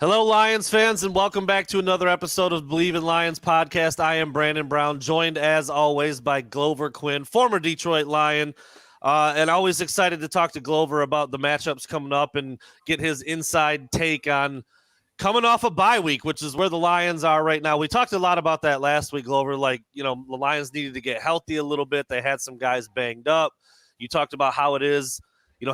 Hello, Lions fans, and welcome back to another episode of Believe in Lions podcast. I am Brandon Brown, joined as always by Glover Quinn, former Detroit Lion, and always excited to talk to Glover about the matchups coming up and get his inside take on coming off a bye week, which is where the Lions are right now. We talked a lot about that last week, Glover. The Lions needed to get healthy a little bit. They had some guys banged up. You talked about how it is,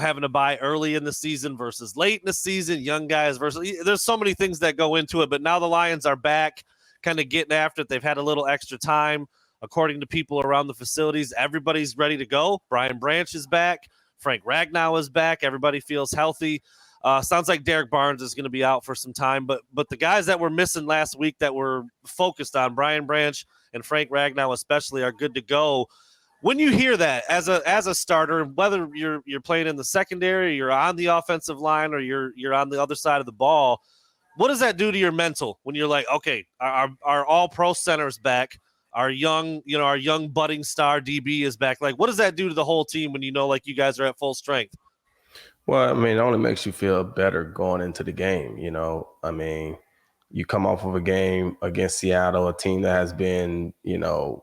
having to buy early in the season versus late in the season, young guys versus – there's so many things that go into it. But now the Lions are back kind of getting after it. They've had a little extra time. According to people around the facilities, everybody's ready to go. Brian Branch is back. Frank Ragnow is back. Everybody feels healthy. Sounds like Derek Barnes is going to be out for some time. But the guys that were missing last week that were focused on, Brian Branch and Frank Ragnow especially, are good to go. When you hear that as a starter, whether you're playing in the secondary, you're on the offensive line, or you're on the other side of the ball, what does that do to your mental when you're like, okay, our all-pro center's back, our young budding star DB is back? Like, what does that do to the whole team when like you guys are at full strength? Well, I mean, it only makes you feel better going into the game. You come off of a game against Seattle, a team that has been,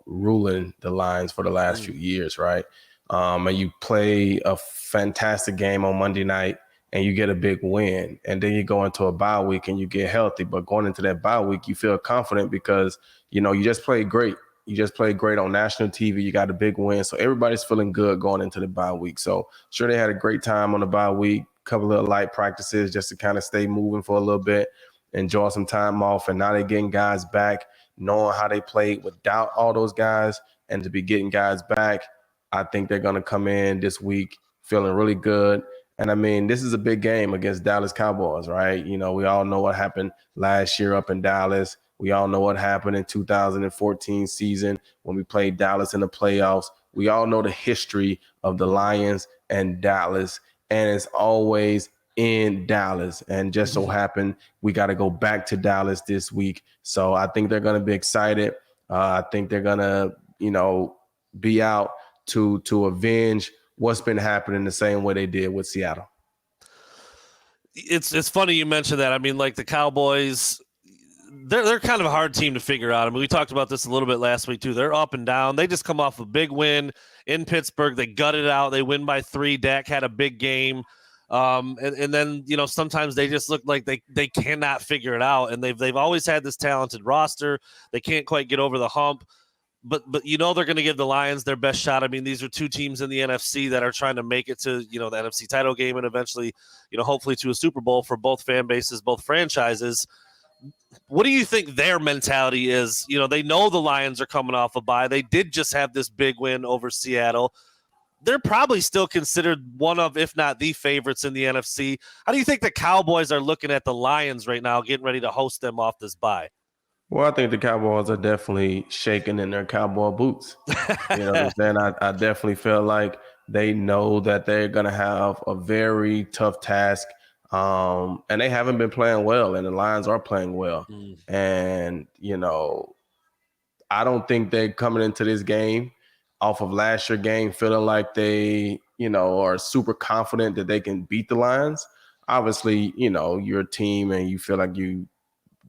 ruling the Lions for the last few years, right? And you play a fantastic game on Monday night and you get a big win. And then you go into a bye week and you get healthy. But going into that bye week, you feel confident because, you just played great. You just played great on national TV. You got a big win. So everybody's feeling good going into the bye week. So sure, they had a great time on the bye week, a couple of light practices just to kind of stay moving for a little bit, enjoy some time off. And now they're getting guys back, knowing how they played without all those guys, and to be getting guys back, I think they're going to come in this week feeling really good. And I mean, this is a big game against Dallas Cowboys, right? We all know what happened last year up in Dallas. We all know what happened in 2014 season when we played Dallas in the playoffs. We all know the history of the Lions and Dallas, and it's always in Dallas. And just so happened, we got to go back to Dallas this week. So I think they're going to be excited. I think they're going to, be out to avenge what's been happening the same way they did with Seattle. It's funny you mentioned that. I mean, like the Cowboys, they're kind of a hard team to figure out. I mean, we talked about this a little bit last week too. They're up and down. They just come off a big win in Pittsburgh. They gutted out. They win by 3. Dak had a big game. And then, sometimes they just look like they cannot figure it out. And they've always had this talented roster. They can't quite get over the hump. But they're going to give the Lions their best shot. I mean, these are two teams in the NFC that are trying to make it to, the NFC title game and eventually, hopefully to a Super Bowl for both fan bases, both franchises. What do you think their mentality is? They know the Lions are coming off a bye. They did just have this big win over Seattle. They're probably still considered one of, if not the favorites in the NFC. How do you think the Cowboys are looking at the Lions right now, getting ready to host them off this bye? Well, I think the Cowboys are definitely shaking in their cowboy boots. You know what I'm saying? I definitely feel like they know that they're going to have a very tough task. And they haven't been playing well, and the Lions are playing well. And, I don't think they're coming into this game off of last year's game feeling like they, are super confident that they can beat the Lions. Obviously, you're a team and you feel like you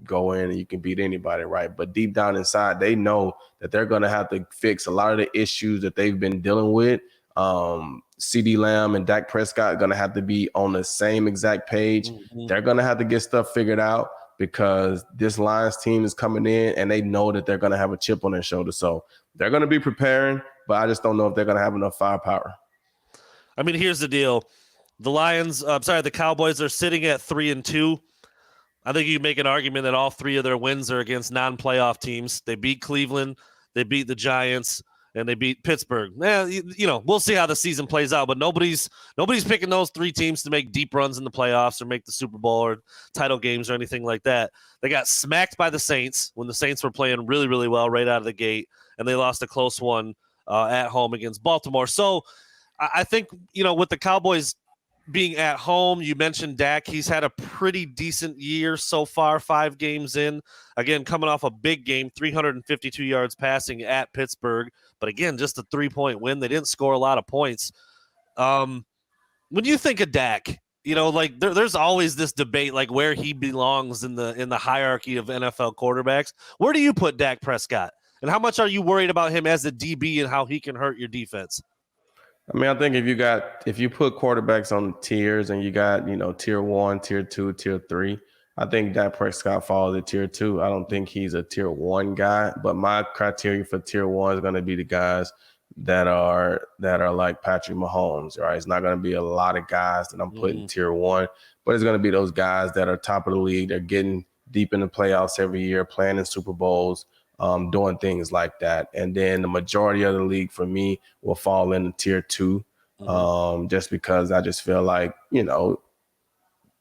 go in and you can beat anybody, right? But deep down inside, they know that they're going to have to fix a lot of the issues that they've been dealing with. CeeDee Lamb and Dak Prescott are going to have to be on the same exact page. They're going to have to get stuff figured out because this Lions team is coming in and they know that they're going to have a chip on their shoulder. So they're going to be preparing, but I just don't know if they're going to have enough firepower. I mean, here's the deal. The Cowboys are sitting at 3-2. I think you can make an argument that all 3 of their wins are against non-playoff teams. They beat Cleveland, they beat the Giants, and they beat Pittsburgh. We'll see how the season plays out, but nobody's picking those 3 teams to make deep runs in the playoffs or make the Super Bowl or title games or anything like that. They got smacked by the Saints when the Saints were playing really, really well right out of the gate, and they lost a close one at home against Baltimore. So I think, with the Cowboys being at home, you mentioned Dak. He's had a pretty decent year so far, 5 games in. Again, coming off a big game, 352 yards passing at Pittsburgh. But again, just a 3-point win. They didn't score a lot of points. When you think of Dak, like there's always this debate, like where he belongs in the hierarchy of NFL quarterbacks. Where do you put Dak Prescott? And how much are you worried about him as a DB and how he can hurt your defense? I mean, I think if you put quarterbacks on tiers and you got, tier 1, tier 2, tier 3, I think Dak Prescott falls at tier 2. I don't think he's a tier 1 guy, but my criteria for tier 1 is going to be the guys that are like Patrick Mahomes, right? It's not going to be a lot of guys that I'm putting tier 1, but it's going to be those guys that are top of the league. They're getting deep in the playoffs every year, playing in Super Bowls, doing things like that. And then the majority of the league for me will fall into tier 2, just because I just feel like,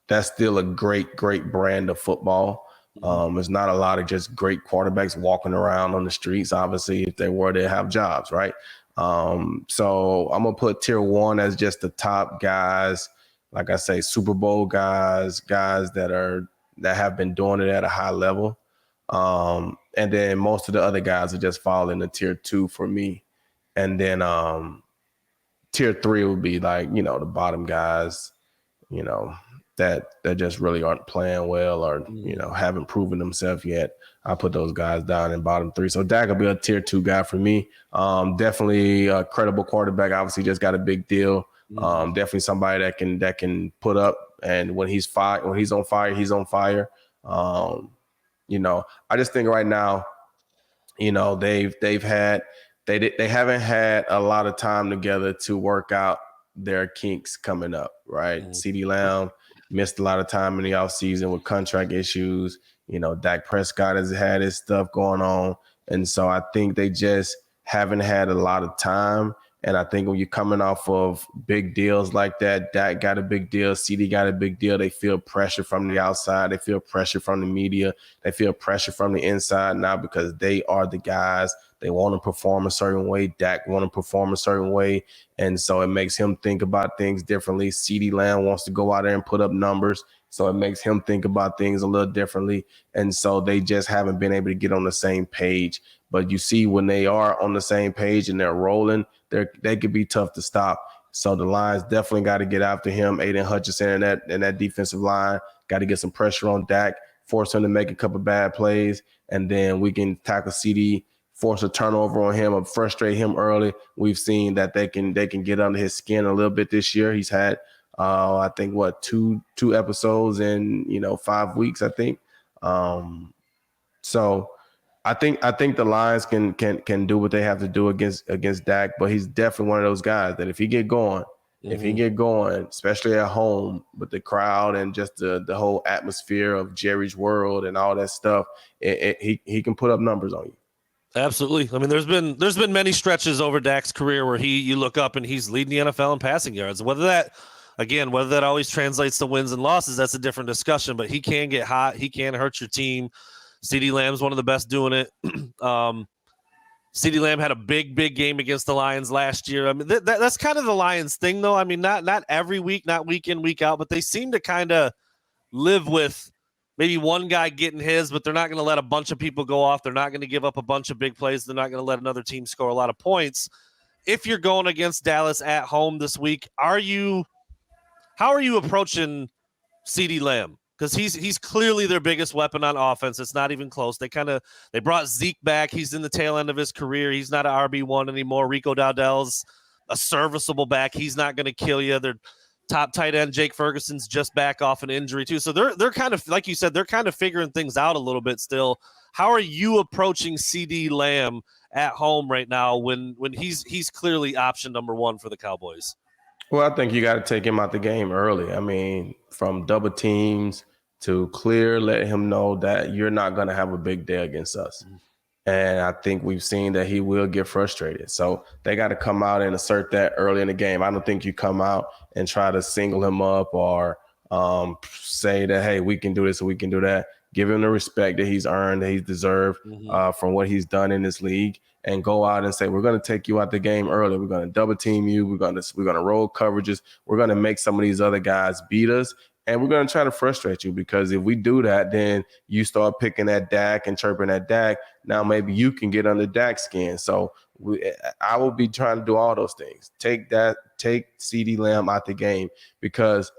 that's still a great brand of football. There's not a lot of just great quarterbacks walking around on the streets. Obviously, if they were, they'd have jobs, right? So I'm going to put tier 1 as just the top guys, like I say, Super Bowl guys that have been doing it at a high level. And then most of the other guys are just fall into tier 2 for me. And then tier 3 would be like, the bottom guys, that just really aren't playing well or, haven't proven themselves yet. I put those guys down in bottom 3. So Dak will be a tier 2 guy for me. Definitely a credible quarterback. Obviously just got a big deal. Definitely somebody that can put up, and when he's on fire, he's on fire. I just think right now, they haven't had a lot of time together to work out their kinks coming up, right? CeeDee Lamb missed a lot of time in the offseason with contract issues. Dak Prescott has had his stuff going on. And so I think they just haven't had a lot of time. And I think when you're coming off of big deals like that, Dak got a big deal, CeeDee got a big deal, they feel pressure from the outside. They feel pressure from the media. They feel pressure from the inside now because they are the guys. They want to perform a certain way. Dak want to perform a certain way. And so it makes him think about things differently. CeeDee Lamb wants to go out there and put up numbers. So it makes him think about things a little differently. And so they just haven't been able to get on the same page. But you see, when they are on the same page and they're rolling, they could be tough to stop. So the Lions definitely got to get after him. Aiden Hutchinson and that defensive line got to get some pressure on Dak, force him to make a couple bad plays, and then we can tackle CeeDee, force a turnover on him or frustrate him early. We've seen that they can get under his skin a little bit this year. He's had I think two episodes in 5 weeks, I think. So I think the Lions can do what they have to do against Dak, but he's definitely one of those guys that if he get going, especially at home with the crowd and just the whole atmosphere of Jerry's World and all that stuff, he can put up numbers on you. Absolutely. I mean, there's been many stretches over Dak's career where you look up and he's leading the NFL in passing yards. Whether that always translates to wins and losses, that's a different discussion. But he can get hot. He can hurt your team. CeeDee Lamb's one of the best doing it. CeeDee Lamb had a big game against the Lions last year. I mean, that's kind of the Lions thing, though. I mean, not every week, not week in, week out, but they seem to kind of live with maybe one guy getting his, but they're not going to let a bunch of people go off. They're not going to give up a bunch of big plays. They're not going to let another team score a lot of points. If you're going against Dallas at home this week, how are you approaching CeeDee Lamb? Because he's clearly their biggest weapon on offense. It's not even close. They brought Zeke back. He's in the tail end of his career. He's not an RB1 anymore. Rico Dowdell's a serviceable back. He's not going to kill you. Their top tight end Jake Ferguson's just back off an injury too. So they're kind of, like you said, they're kind of figuring things out a little bit still. How are you approaching CeeDee Lamb at home right now when he's clearly option number one for the Cowboys? Well, I think you got to take him out the game early. I mean, from double teams to clear, let him know that you're not going to have a big day against us. And I think we've seen that he will get frustrated. So they got to come out and assert that early in the game. I don't think you come out and try to single him up or say that, hey, we can do this or we can do that. Give him the respect that he's earned, that he's deserved from what he's done in this league, and go out and say, we're going to take you out the game early. We're going to double team you. We're going to roll coverages. We're going to make some of these other guys beat us. And we're going to try to frustrate you, because if we do that, then you start picking at Dak and chirping at Dak. Now maybe you can get under Dak's skin. So I will be trying to do all those things. Take CeeDee Lamb out the game, because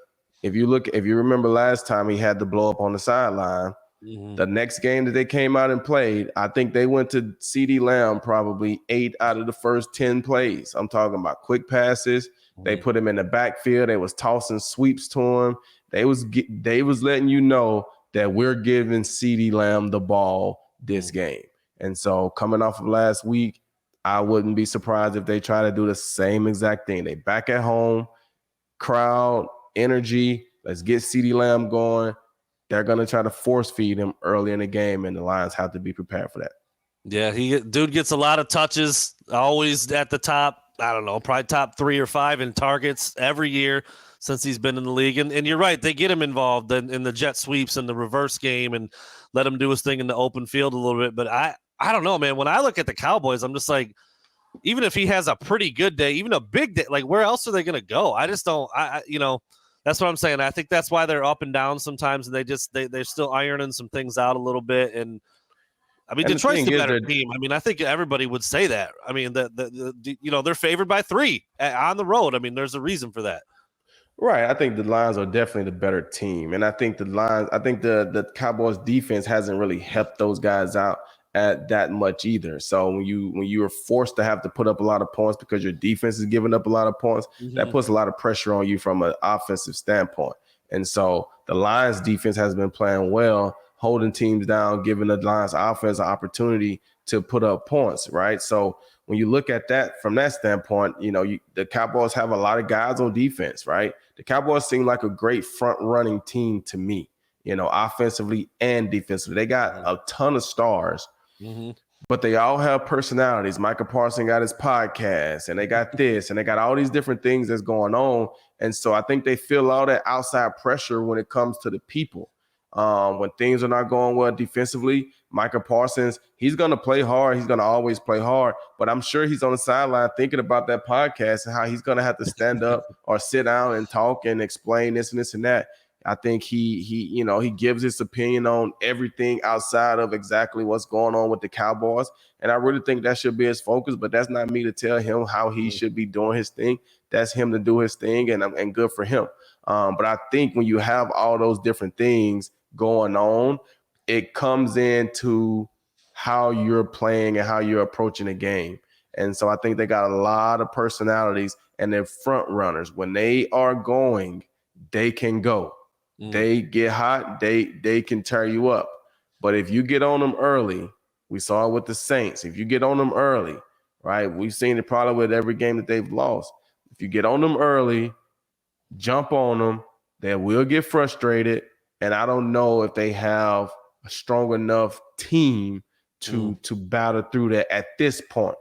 if you remember last time he had to blow up on the sideline, the next game that they came out and played, I think they went to CeeDee Lamb probably 8 out of the first 10 plays. I'm talking about quick passes. They put him in the backfield. They was tossing sweeps to him. They was letting you know that we're giving CeeDee Lamb the ball this game. And so coming off of last week, I wouldn't be surprised if they try to do the same exact thing. They back at home, crowd, energy. Let's get CeeDee Lamb going. They're going to try to force feed him early in the game, and the Lions have to be prepared for that. Yeah, dude gets a lot of touches, always at the top. I don't know, probably top 3 or 5 in targets every year since he's been in the league. And you're right, they get him involved in the jet sweeps and the reverse game and let him do his thing in the open field a little bit. But I don't know, man. When I look at the Cowboys, I'm just like, even if he has a pretty good day, even a big day, like where else are they going to go? I just don't. That's what I'm saying. I think that's why they're up and down sometimes, and they're still ironing some things out a little bit. And I mean, Detroit's the better team. I mean, I think everybody would say that. I mean, they're favored by 3 on the road. I mean, there's a reason for that. Right. I think the Lions are definitely the better team, and I think the Cowboys defense hasn't really helped those guys out at that much either. So when you are forced to have to put up a lot of points because your defense is giving up a lot of points, that puts a lot of pressure on you from an offensive standpoint. And so the Lions defense has been playing well, holding teams down, giving the Lions offense an opportunity to put up points, right? So when you look at that from that standpoint, the Cowboys have a lot of guys on defense, right? The Cowboys seem like a great front running team to me, offensively and defensively. They got a ton of stars. But they all have personalities. Micah Parsons got his podcast, and they got this, and they got all these different things that's going on. And so I think they feel all that outside pressure when it comes to the people. When things are not going well defensively, Micah Parsons, he's going to play hard. He's going to always play hard. But I'm sure he's on the sideline thinking about that podcast and how he's going to have to stand up or sit down and talk and explain this and this and that. I think he gives his opinion on everything outside of exactly what's going on with the Cowboys. And I really think that should be his focus, but that's not me to tell him how he should be doing his thing. That's him to do his thing, and good for him. But I think when you have all those different things going on, it comes into how you're playing and how you're approaching the game. And so I think they got a lot of personalities, and they're front runners. When they are going, they can go. They get hot, they can tear you up. But if you get on them early, we saw it with the Saints. If you get on them early, right? We've seen it probably with every game that they've lost. If you get on them early, jump on them, they will get frustrated. And I don't know if they have a strong enough team to battle through that at this point.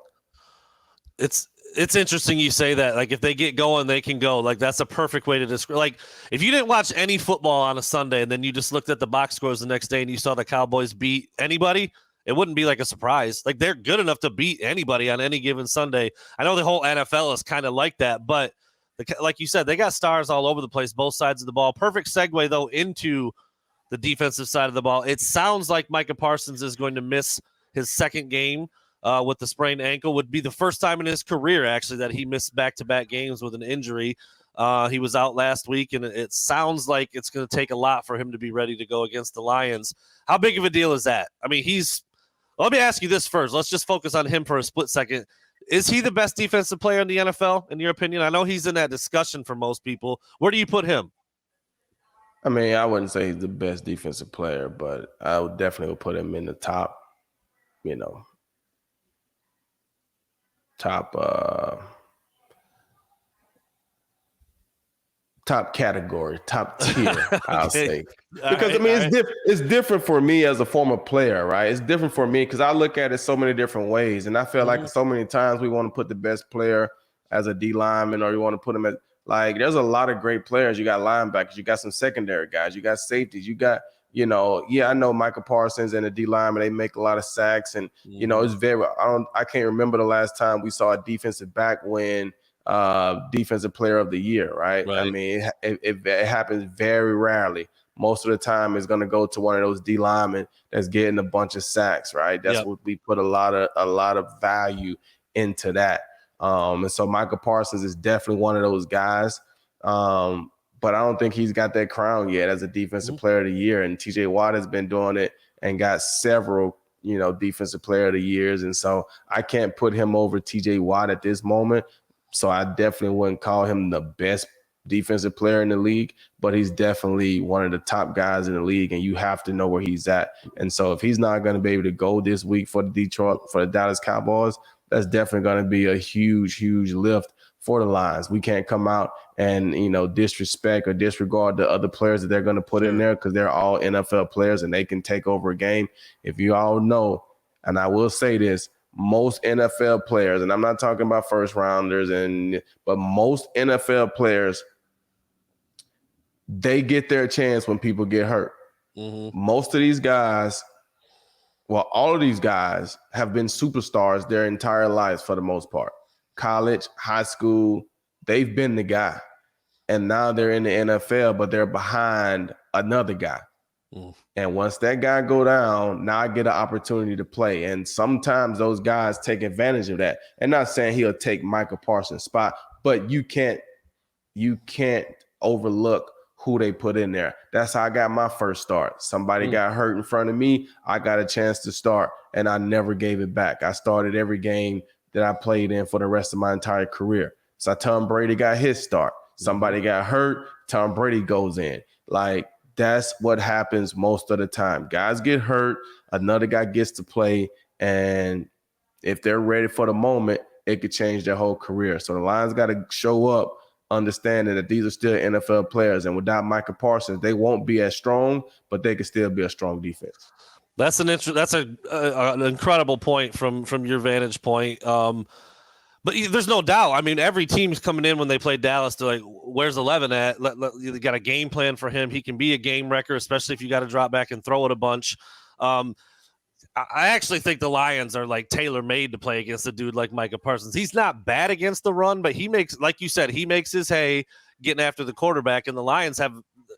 It's interesting you say that. Like, if they get going, they can go. Like, that's a perfect way to describe. Like, if you didn't watch any football on a Sunday and then you just looked at the box scores the next day and you saw the Cowboys beat anybody, it wouldn't be like a surprise. Like, they're good enough to beat anybody on any given Sunday. I know the whole NFL is kind of like that, but like you said, they got stars all over the place, both sides of the ball. Perfect segue, though, into the defensive side of the ball. It sounds like Micah Parsons is going to miss his second game with the sprained ankle. Would be the first time in his career, actually, that he missed back-to-back games with an injury. He was out last week, and it sounds like it's going to take a lot for him to be ready to go against the Lions. How big of a deal is that? I mean, let me ask you this first. Let's just focus on him for a split second. Is he the best defensive player in the NFL, in your opinion? I know he's in that discussion for most people. Where do you put him? I mean, I wouldn't say he's the best defensive player, but I would definitely put him in the top, top category, top tier, I'll say. Because, it's different for me as a former player, right? It's different for me because I look at it so many different ways. And I feel like so many times we want to put the best player as a D lineman, or you want to put him at, like, there's a lot of great players. You got linebackers, you got some secondary guys, you got safeties, you got, I know Micah Parsons and the D lineman, they make a lot of sacks. And, it's I can't remember the last time we saw a defensive back win defensive player of the year, right? I mean, it happens very rarely. Most of the time it's going to go to one of those D linemen that's getting a bunch of sacks, right? That's what we put a lot of value into that. And so Micah Parsons is definitely one of those guys. but I don't think he's got that crown yet as a defensive player of the year. And TJ Watt has been doing it and got several, defensive player of the years. And so I can't put him over TJ Watt at this moment. So I definitely wouldn't call him the best defensive player in the league, but he's definitely one of the top guys in the league, and you have to know where he's at. And so if he's not going to be able to go this week for the Dallas Cowboys, that's definitely going to be a huge, huge lift for the Lions. We can't come out and, disrespect or disregard the other players that they're going to put in there, because they're all NFL players and they can take over a game. If you all know, and I will say this, most NFL players, and I'm not talking about first rounders, but most NFL players, they get their chance when people get hurt. Most of these guys, well, all of these guys have been superstars their entire lives for the most part. College, high school, they've been the guy. And now they're in the NFL, but they're behind another guy. And once that guy go down, now I get an opportunity to play. And sometimes those guys take advantage of that. And not saying he'll take Micah Parsons' spot, but you can't overlook who they put in there. That's how I got my first start. Somebody got hurt in front of me. I got a chance to start, and I never gave it back. I started every game that I played in for the rest of my entire career. So Tom Brady got his start. Somebody got hurt. Tom Brady goes in. Like, that's what happens most of the time. Guys get hurt. Another guy gets to play. And if they're ready for the moment, it could change their whole career. So the Lions got to show up understanding that these are still NFL players. And without Micah Parsons, they won't be as strong, but they can still be a strong defense. That's an incredible point from your vantage point. But there's no doubt. I mean, every team's coming in when they play Dallas. They're like, "Where's 11 at?" You got a game plan for him. He can be a game wrecker, especially if you got to drop back and throw it a bunch. I actually think the Lions are like tailor-made to play against a dude like Micah Parsons. He's not bad against the run, but he makes, like you said, he makes his hay getting after the quarterback. And the Lions have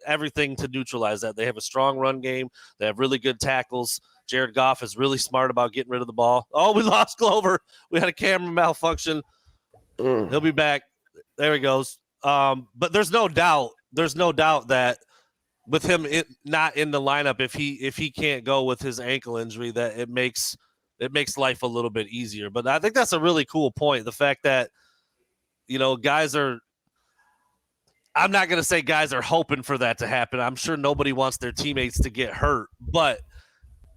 everything to neutralize that. They have a strong run game. They have really good tackles. Jared Goff is really smart about getting rid of the ball. Oh, we lost Glover. We had a camera malfunction. He'll be back. There he goes. But there's no doubt that with him not in the lineup, if he can't go with his ankle injury, that it makes life a little bit easier. But I think that's a really cool point. The fact that, guys are, I'm not going to say guys are hoping for that to happen. I'm sure nobody wants their teammates to get hurt, but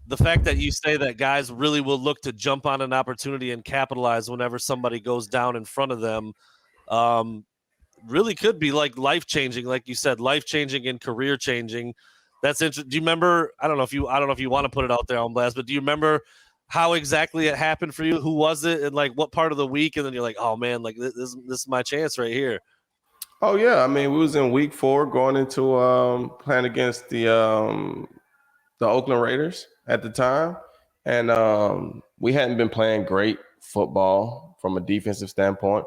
the fact that you say that guys really will look to jump on an opportunity and capitalize whenever somebody goes down in front of them, really could be like life-changing, like you said, life-changing and career-changing. That's interesting. Do you remember? I don't know if you want to put it out there on blast, but do you remember how exactly it happened for you? Who was it, and like what part of the week? And then you're like, oh man, like this is my chance right here. Oh yeah, I mean, we was in week 4 going into playing against the Oakland Raiders at the time, and we hadn't been playing great football from a defensive standpoint.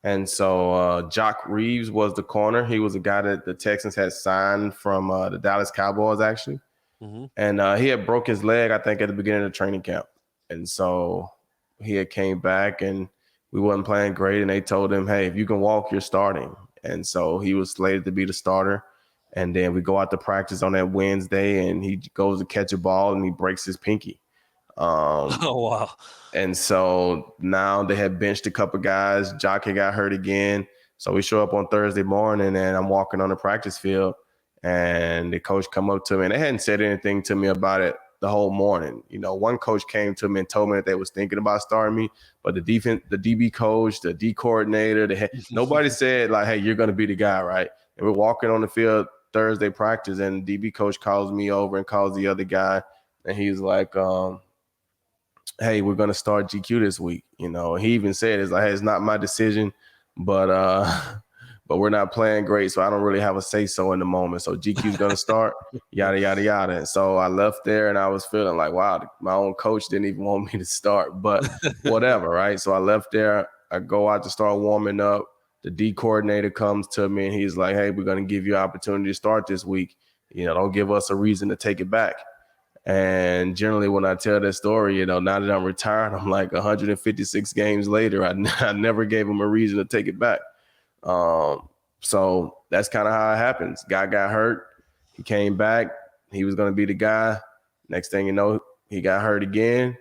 And so Jock Reeves was the corner. He was a guy that the Texans had signed from the Dallas Cowboys, actually. And he had broke his leg, I think, at the beginning of the training camp. And so he had came back, and we wasn't playing great. And they told him, hey, if you can walk, you're starting. And so he was slated to be the starter. And then we go out to practice on that Wednesday, and he goes to catch a ball, and he breaks his pinky. Oh, wow. And so now they had benched a couple guys. Jock had got hurt again. So we show up on Thursday morning, and I'm walking on the practice field, and the coach come up to me, and they hadn't said anything to me about it the whole morning. One coach came to me and told me that they was thinking about starting me, but the DB coach, the D coordinator, nobody said like, hey, you're going to be the guy, right? And we're walking on the field Thursday practice, and the DB coach calls me over and calls the other guy, and he's like, hey, we're going to start GQ this week. He even said, it's like, hey, it's not my decision, but we're not playing great, so I don't really have a say-so in the moment. So GQ's going to start, yada, yada, yada. And so I left there, and I was feeling like, wow, my own coach didn't even want me to start, but whatever, right? So I left there. I go out to start warming up. The D coordinator comes to me, and he's like, hey, we're going to give you an opportunity to start this week. Don't give us a reason to take it back. And generally when I tell that story, now that I'm retired, I'm like 156 games later, I never gave him a reason to take it back. So that's kind of how it happens. Guy got hurt. He came back. He was going to be the guy. Next thing you know, he got hurt again.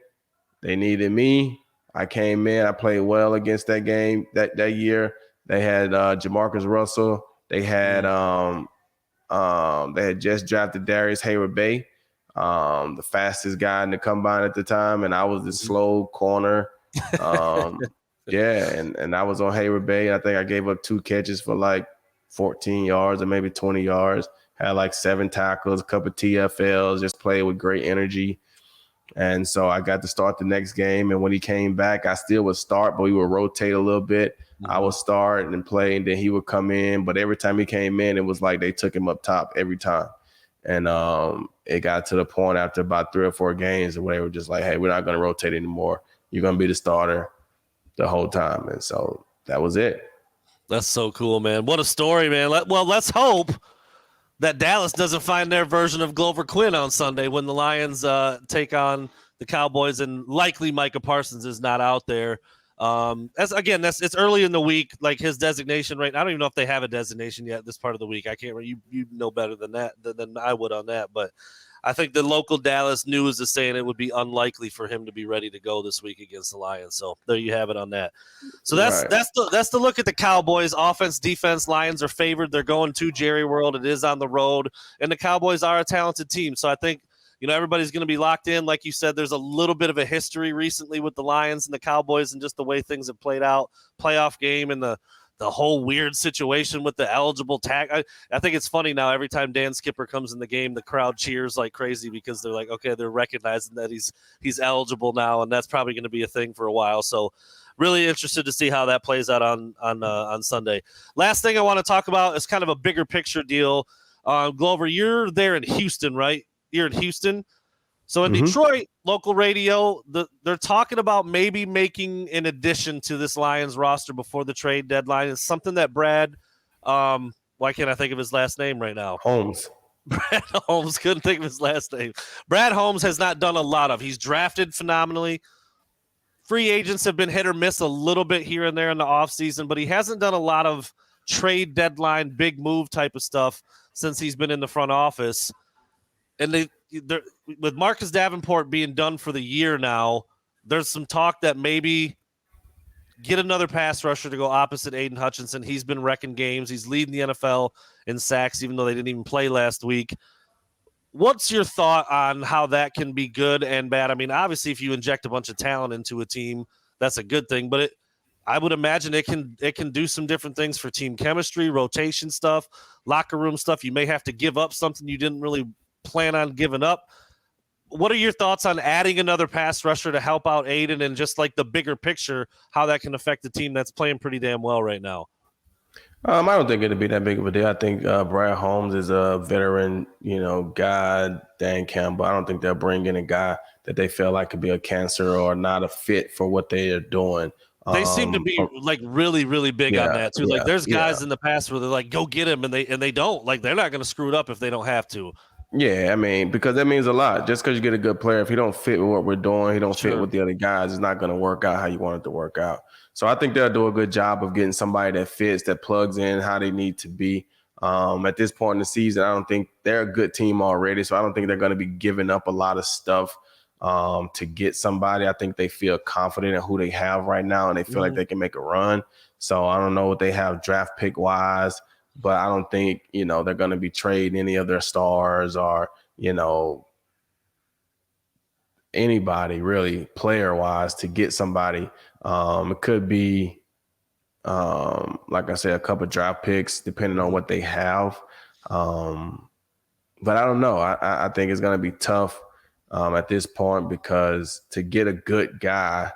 They needed me. I came in. I played well against that game that year. They had Jamarcus Russell. They had just drafted Darius Hayward-Bay, the fastest guy in the combine at the time, and I was the slow corner. And I was on Hayward-Bay. I think I gave up 2 catches for like 14 yards or maybe 20 yards. Had like 7 tackles, a couple of TFLs, just played with great energy. And so I got to start the next game. And when he came back, I still would start, but we would rotate a little bit. I would start and play, and then he would come in. But every time he came in, it was like they took him up top every time. And it got to the point after about 3 or 4 games where they were just like, hey, we're not going to rotate anymore. You're going to be the starter the whole time. And so that was it. That's so cool, man. What a story, man. Let's hope that Dallas doesn't find their version of Glover Quinn on Sunday when the Lions take on the Cowboys, and likely Micah Parsons is not out there. It's early in the week, like his designation right. I don't even know if they have a designation yet this part of the week. I can't. You know better than that than I would on that, but I think the local Dallas news is saying it would be unlikely for him to be ready to go this week against the Lions. So there you have it on that. So that's the look at the Cowboys. Offense, defense, Lions are favored. They're going to Jerry World. It is on the road, and the Cowboys are a talented team. So I think everybody's going to be locked in. Like you said, there's a little bit of a history recently with the Lions and the Cowboys and just the way things have played out, playoff game and the whole weird situation with the eligible tag. I think it's funny now. Every time Dan Skipper comes in the game, the crowd cheers like crazy because they're like, okay, they're recognizing that he's eligible now, and that's probably going to be a thing for a while. So really interested to see how that plays out on Sunday. Last thing I want to talk about is kind of a bigger picture deal. Glover, you're there in Houston, right? You're in Houston. So in Detroit, local radio, they're talking about maybe making an addition to this Lions roster before the trade deadline. It's something that Brad, why can't I think of his last name right now? Holmes. Brad Holmes, couldn't think of his last name. Brad Holmes has not done a lot of. He's drafted phenomenally. Free agents have been hit or miss a little bit here and there in the offseason, but he hasn't done a lot of trade deadline, big move type of stuff since he's been in the front office. And with Marcus Davenport being done for the year now, there's some talk that maybe get another pass rusher to go opposite Aiden Hutchinson. He's been wrecking games. He's leading the NFL in sacks, even though they didn't even play last week. What's your thought on how that can be good and bad? I mean, obviously, if you inject a bunch of talent into a team, that's a good thing. But I would imagine it can do some different things for team chemistry, rotation stuff, locker room stuff. You may have to give up something you didn't really plan on giving up. What are your thoughts on adding another pass rusher to help out Aiden and just like the bigger picture, how that can affect the team that's playing pretty damn well right now? I don't think it'd be that big of a deal. I think Brad Holmes is a veteran, guy, Dan Campbell. I don't think they'll bring in a guy that they feel like could be a cancer or not a fit for what they are doing. They seem to be like really, really big on that too. Like there's guys in the past where they're like, go get him. And they don't. Like they're not going to screw it up if they don't have to. Yeah, I mean, because that means a lot. Just because you get a good player, if he don't fit with what we're doing, he don't fit with the other guys, it's not going to work out how you want it to work out. So I think they'll do a good job of getting somebody that fits, that plugs in how they need to be. At this point in the season, I don't think they're a good team already, so I don't think they're going to be giving up a lot of stuff to get somebody. I think they feel confident in who they have right now, and they feel like they can make a run. So I don't know what they have draft pick-wise, but I don't think, they're going to be trading any of their stars or, anybody really player-wise to get somebody. It could be, like I said, a couple of draft picks depending on what they have. But I don't know. I think it's going to be tough at this point because to get a good guy,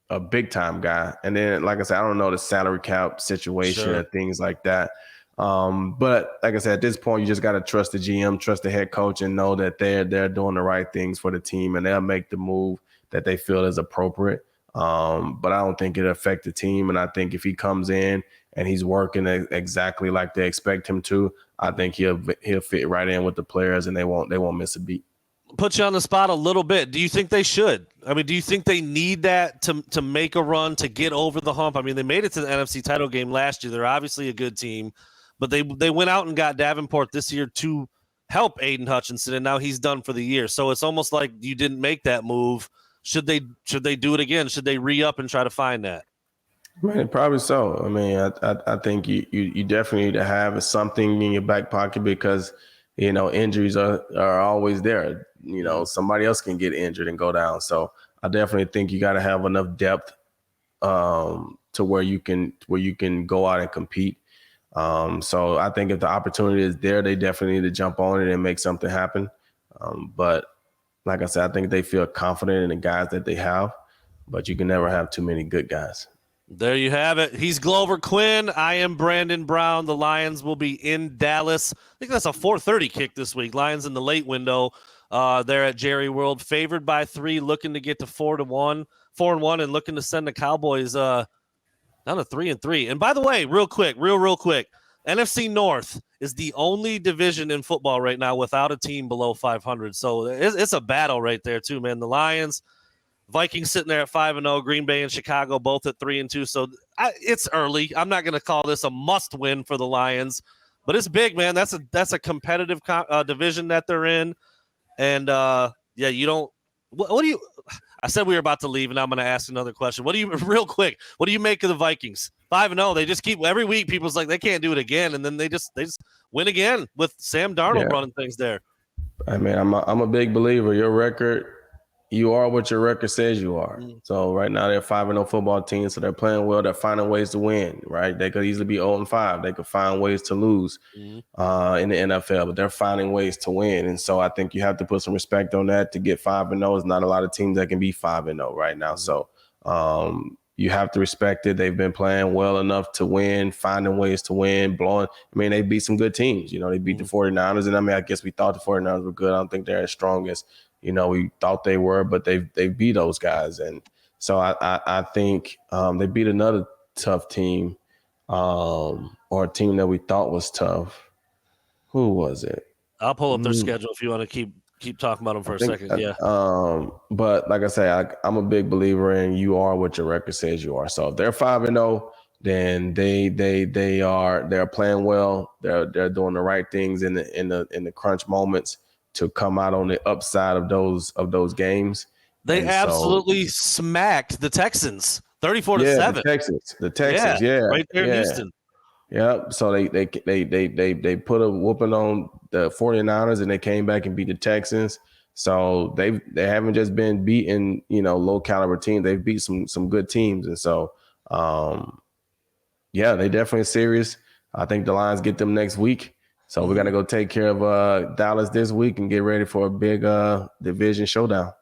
a big-time guy, and then, like I said, I don't know the salary cap situation and things like that. But like I said, at this point, you just got to trust the GM, trust the head coach, and know that they're doing the right things for the team, and they'll make the move that they feel is appropriate. But I don't think it'll affect the team. And I think if he comes in and he's working exactly like they expect him to, I think he'll fit right in with the players, and they won't miss a beat. Put you on the spot a little bit. Do you think they should? I mean, do you think they need that to make a run, to get over the hump? I mean, they made it to the NFC title game last year. They're obviously a good team, but they went out and got Davenport this year to help Aiden Hutchinson, and now he's done for the year. So it's almost like you didn't make that move. Should they do it again? Should they re-up and try to find that? I mean, probably so. I mean, I think you definitely need to have something in your back pocket because, injuries are always there. Somebody else can get injured and go down. So I definitely think you got to have enough depth to where you can go out and compete. So I think if the opportunity is there, they definitely need to jump on it and make something happen. But like I said, I think they feel confident in the guys that they have, but you can never have too many good guys. There you have it. He's Glover Quinn. I am Brandon Brown. The Lions will be in Dallas. I think that's a 4:30 kick this week. Lions in the late window. They're at Jerry World, favored by 3, looking to get to 4-1, and looking to send the Cowboys down to 3-3. And by the way, real quick, NFC North is the only division in football right now without a team below 500. So it's a battle right there too, man. The Lions, Vikings sitting there at 5-0, Green Bay and Chicago both at 3-2. So it's early. I'm not going to call this a must-win for the Lions, but it's big, man. That's a competitive division that they're in, and you don't. What do you? I said we were about to leave, and I'm going to ask another question. What do you, real quick? What do you make of the Vikings? 5-0. They just keep every week. People's like they can't do it again, and then they just win again with Sam Darnold running things there. I mean, I'm a big believer. Your record. You are what your record says you are. So right now they're 5-0 football team, so they're playing well. They're finding ways to win, right? They could easily be 0-5. They could find ways to lose in the NFL, but they're finding ways to win. And so I think you have to put some respect on that. To get 5-0, there's not a lot of teams that can be 5-0 right now. So you have to respect it. They've been playing well enough to win, finding ways to win, they beat some good teams. They beat the 49ers, and I guess we thought the 49ers were good. I don't think they're as strong as we thought they were, but they beat those guys. And so I think they beat another tough team or a team that we thought was tough. Who was it? I'll pull up their schedule if you want to keep talking about them for a second. But like I say, I'm a big believer in you are what your record says you are. So if they're 5-0, then they're playing well. They're doing the right things in the crunch moments to come out on the upside of those games. They absolutely smacked the Texans 34-7. The Texans, right there in Houston. Yeah, so they put a whooping on the 49ers, and they came back and beat the Texans. So they haven't just been beating low caliber teams. They've beat some good teams, and so they definitely serious. I think the Lions get them next week. So we're going to go take care of Dallas this week and get ready for a big division showdown.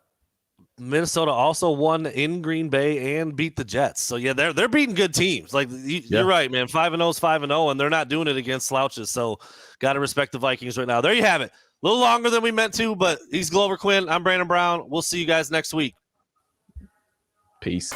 Minnesota also won in Green Bay and beat the Jets. So, they're beating good teams. Like, you're right, man. 5-0 is 5-0, and they're not doing it against slouches. So, got to respect the Vikings right now. There you have it. A little longer than we meant to, but he's Glover Quinn. I'm Brandon Brown. We'll see you guys next week. Peace.